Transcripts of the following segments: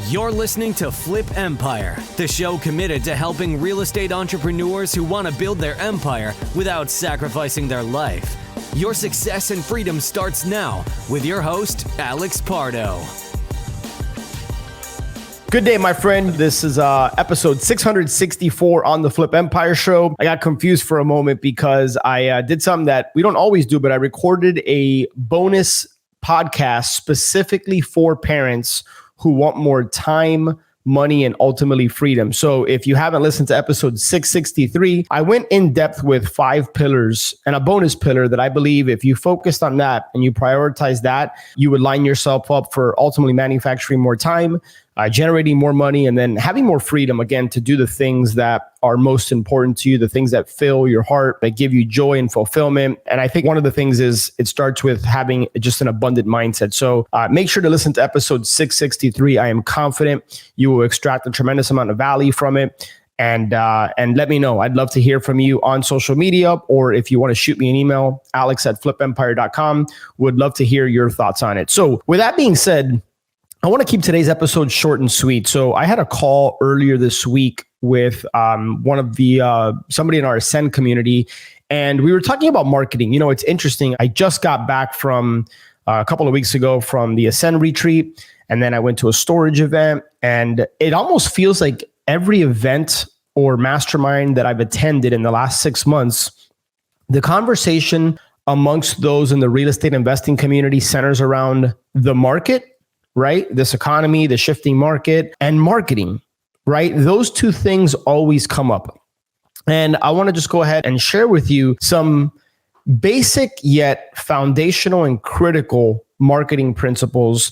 You're listening to Flip Empire, the show committed to helping real estate entrepreneurs who want to build their empire without sacrificing their life. Your success and freedom starts now with your host, Alex Pardo. Good day, my friend. This is episode 664 on the Flip Empire show. I got confused for a moment because I did something that we don't always do, but I recorded a bonus podcast specifically for parents who want more time, money, and ultimately freedom. So if you haven't listened to episode 663, I went in depth with 5 pillars and a bonus pillar that I believe if you focused on that and you prioritize that, you would line yourself up for ultimately manufacturing more time, generating more money, and then having more freedom, again, to do the things that are most important to you, the things that fill your heart, that give you joy and fulfillment. And I think one of the things is it starts with having just an abundant mindset. So make sure to listen to episode 663. I am confident you will extract a tremendous amount of value from it. And let me know. I'd love to hear from you on social media, or if you want to shoot me an email, alex@flipempire.com. Would love to hear your thoughts on it. So with that being said, I want to keep today's episode short and sweet. So I had a call earlier this week with one of the somebody in our Ascend community, and we were talking about marketing. You know, it's interesting. I just got back from a couple of weeks ago from the Ascend retreat, and then I went to a storage event, and it almost feels like every event or mastermind that I've attended in the last 6 months, the conversation amongst those in the real estate investing community centers around the market, right? This economy, the shifting market, and marketing, right? Those two things always come up. And I want to just go ahead and share with you some basic yet foundational and critical marketing principles.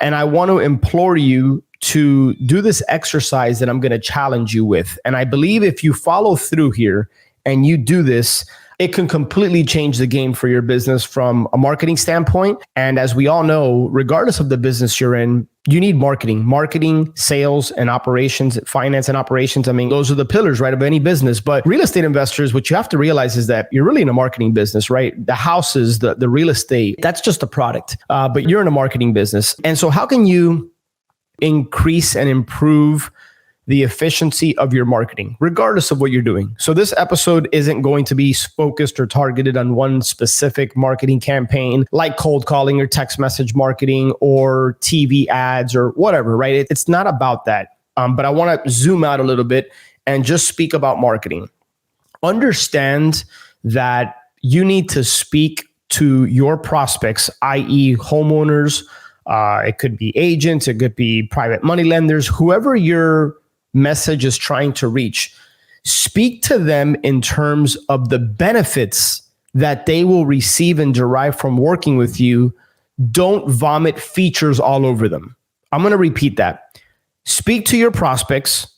And I want to implore you to do this exercise that I'm going to challenge you with. And I believe if you follow through here and you do this, it can completely change the game for your business from a marketing standpoint. And as we all know, regardless of the business you're in, you need marketing, sales and operations, finance and operations. I mean, those are the pillars, right, of any business. But real estate investors, what you have to realize is that you're really in a marketing business, right? The houses, the real estate, that's just a product, but you're in a marketing business. And so how can you increase and improve the efficiency of your marketing, regardless of what you're doing? So this episode isn't going to be focused or targeted on one specific marketing campaign, like cold calling or text message marketing or TV ads or whatever, right? It's not about that. But I want to zoom out a little bit and just speak about marketing. Understand that you need to speak to your prospects, i.e. homeowners. It could be agents, it could be private money lenders, whoever your message is trying to reach. Speak to them in terms of the benefits that they will receive and derive from working with you. Don't vomit features all over them. I'm going to repeat that. Speak to your prospects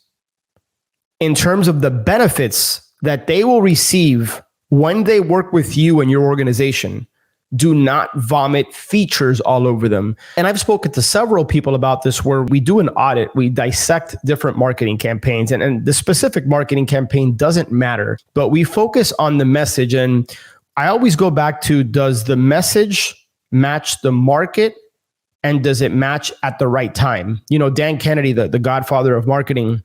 in terms of the benefits that they will receive when they work with you and your organization. Do not vomit features all over them. And I've spoken to several people about this where we do an audit. We dissect different marketing campaigns, and the specific marketing campaign doesn't matter, but we focus on the message. And I always go back to, does the message match the market, and does it match at the right time? You know, Dan Kennedy, the godfather of marketing,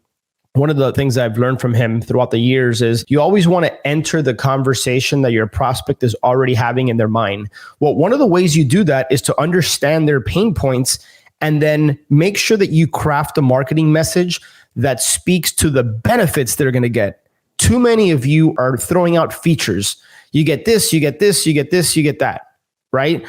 one of the things I've learned from him throughout the years is you always want to enter the conversation that your prospect is already having in their mind. Well, one of the ways you do that is to understand their pain points and then make sure that you craft a marketing message that speaks to the benefits they're going to get. Too many of you are throwing out features. You get this, you get this, you get this, you get that. Right.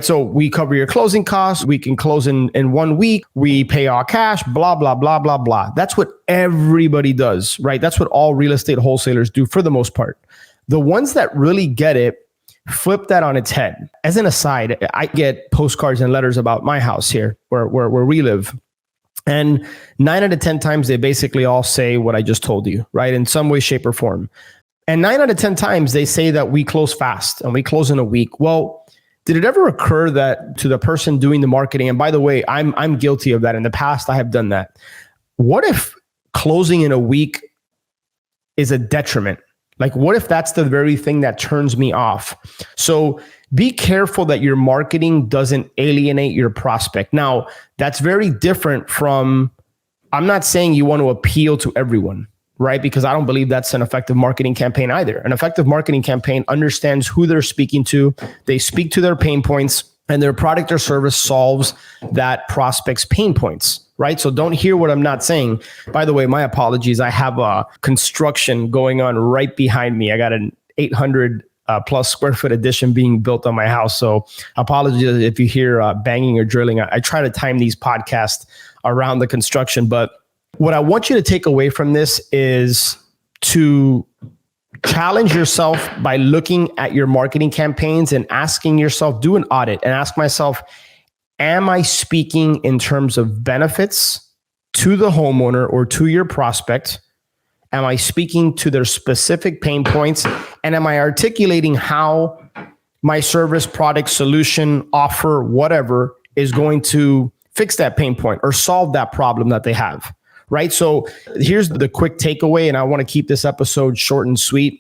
So we cover your closing costs. We can close in 1 week. We pay all cash, blah, blah, blah, blah, blah. That's what everybody does, right? That's what all real estate wholesalers do for the most part. The ones that really get it, flip that on its head. As an aside, I get postcards and letters about my house here where we live. And 9 out of 10 times, they basically all say what I just told you, right? In some way, shape, or form. And 9 out of 10 times, they say that we close fast and we close in a week. Well, did it ever occur that to the person doing the marketing, and by the way, I'm guilty of that. In the past, I have done that. What if closing in a week is a detriment? Like, what if that's the very thing that turns me off? So be careful that your marketing doesn't alienate your prospect. Now, that's very different from I'm not saying you want to appeal to everyone, right? Because I don't believe that's an effective marketing campaign either. An effective marketing campaign understands who they're speaking to. They speak to their pain points, and their product or service solves that prospect's pain points, right? So don't hear what I'm not saying. By the way, my apologies. I have a construction going on right behind me. I got an 800 plus square foot addition being built on my house. So apologies if you hear banging or drilling. I try to time these podcasts around the construction. But what I want you to take away from this is to challenge yourself by looking at your marketing campaigns and asking yourself, do an audit and ask myself, am I speaking in terms of benefits to the homeowner or to your prospect? Am I speaking to their specific pain points? And am I articulating how my service, product, solution, offer, whatever is going to fix that pain point or solve that problem that they have? Right? So here's the quick takeaway, and I want to keep this episode short and sweet.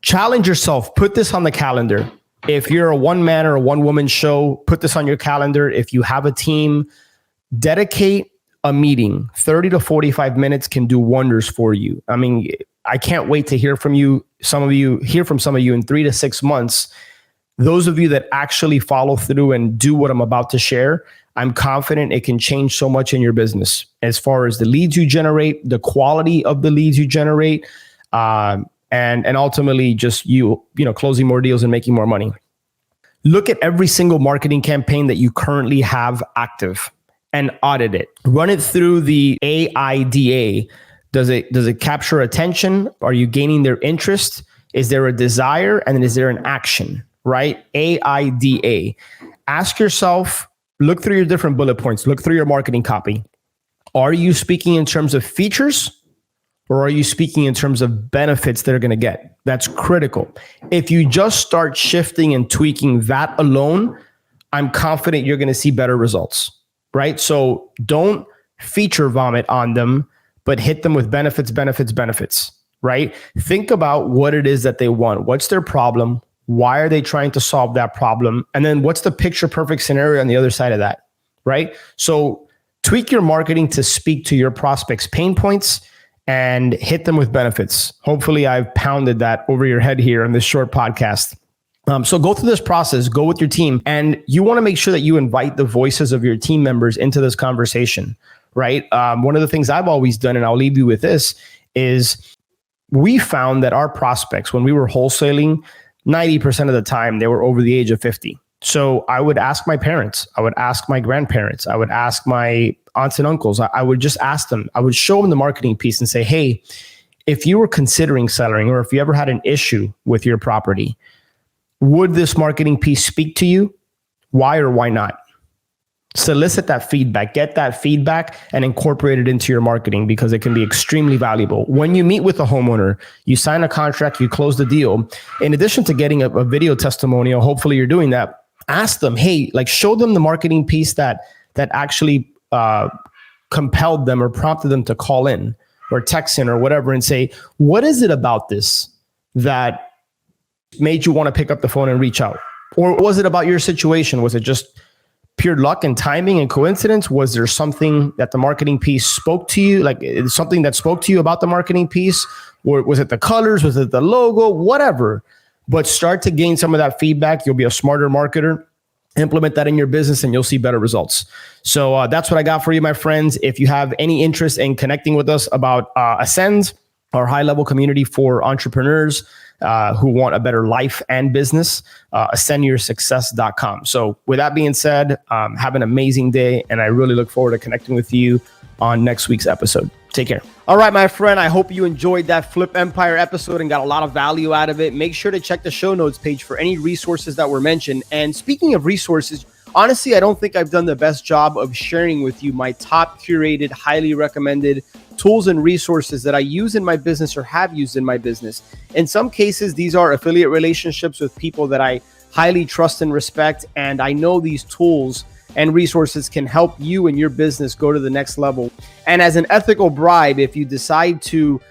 Challenge yourself. Put this on the calendar. If you're a one-man or a one-woman show, put this on your calendar. If you have a team, dedicate a meeting. 30 to 45 minutes can do wonders for you. I mean, I can't wait to hear from you. Hear from some of you in 3 to 6 months. Those of you that actually follow through and do what I'm about to share, I'm confident it can change so much in your business as far as the leads you generate, the quality of the leads you generate, and ultimately just you closing more deals and making more money. Look at every single marketing campaign that you currently have active and audit it. Run it through the AIDA. Does it capture attention? Are you gaining their interest? Is there a desire? And then is there an action, right? AIDA. Ask yourself, look through your different bullet points, look through your marketing copy. Are you speaking in terms of features, or are you speaking in terms of benefits they're going to get? That's critical. If you just start shifting and tweaking that alone, I'm confident you're going to see better results, right? So don't feature vomit on them, but hit them with benefits, right? Think about what it is that they want. What's their problem? Why are they trying to solve that problem? And then what's the picture perfect scenario on the other side of that, right? So tweak your marketing to speak to your prospects' pain points and hit them with benefits. Hopefully I've pounded that over your head here in this short podcast. So go through this process, go with your team, and you want to make sure that you invite the voices of your team members into this conversation, right? One of the things I've always done, and I'll leave you with this, is we found that our prospects, when we were wholesaling, 90% of the time they were over the age of 50. So I would ask my parents, I would ask my grandparents, I would ask my aunts and uncles. I would just ask them, I would show them the marketing piece and say, hey, if you were considering selling, or if you ever had an issue with your property, would this marketing piece speak to you? Why or why not? Solicit that feedback, get that feedback and incorporate it into your marketing, because it can be extremely valuable. When you meet with a homeowner, you sign a contract, you close the deal. In addition to getting a video testimonial, hopefully you're doing that, ask them, hey, show them the marketing piece that actually compelled them or prompted them to call in or text in or whatever, and say, what is it about this that made you want to pick up the phone and reach out? Or was it about your situation? Was it just pure luck and timing and coincidence? Was there something that the marketing piece spoke to you, something that spoke to you about the marketing piece? Or was it the colors? Was it the logo? Whatever. But start to gain some of that feedback. You'll be a smarter marketer. Implement that in your business and you'll see better results. So that's what I got for you, my friends. If you have any interest in connecting with us about Ascend, our high-level community for entrepreneurs who want a better life and business, ascendyoursuccess.com. So with that being said, have an amazing day, and I really look forward to connecting with you on next week's episode. Take care. All right, my friend, I hope you enjoyed that Flip Empire episode and got a lot of value out of it. Make sure to check the show notes page for any resources that were mentioned. And speaking of resources, honestly, I don't think I've done the best job of sharing with you my top curated, highly recommended tools and resources that I use in my business or have used in my business. In some cases, these are affiliate relationships with people that I highly trust and respect. And I know these tools and resources can help you and your business go to the next level. And as an ethical bribe, if you decide to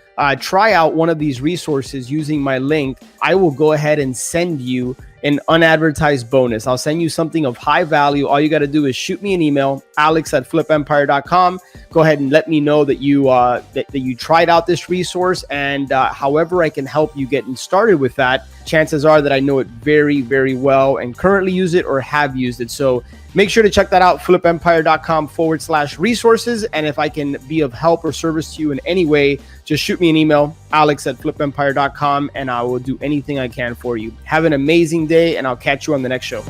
try out one of these resources using my link, I will go ahead and send you an unadvertised bonus. I'll send you something of high value. All you got to do is shoot me an email, alex@flipempire.com. Go ahead and let me know that you that you tried out this resource, and however I can help you getting started with that, chances are that I know it very, very well and currently use it or have used it. So make sure to check that out, flipempire.com/resources. And if I can be of help or service to you in any way, just shoot me an email, alex@flipempire.com, and I will do anything I can for you. Have an amazing day, and I'll catch you on the next show.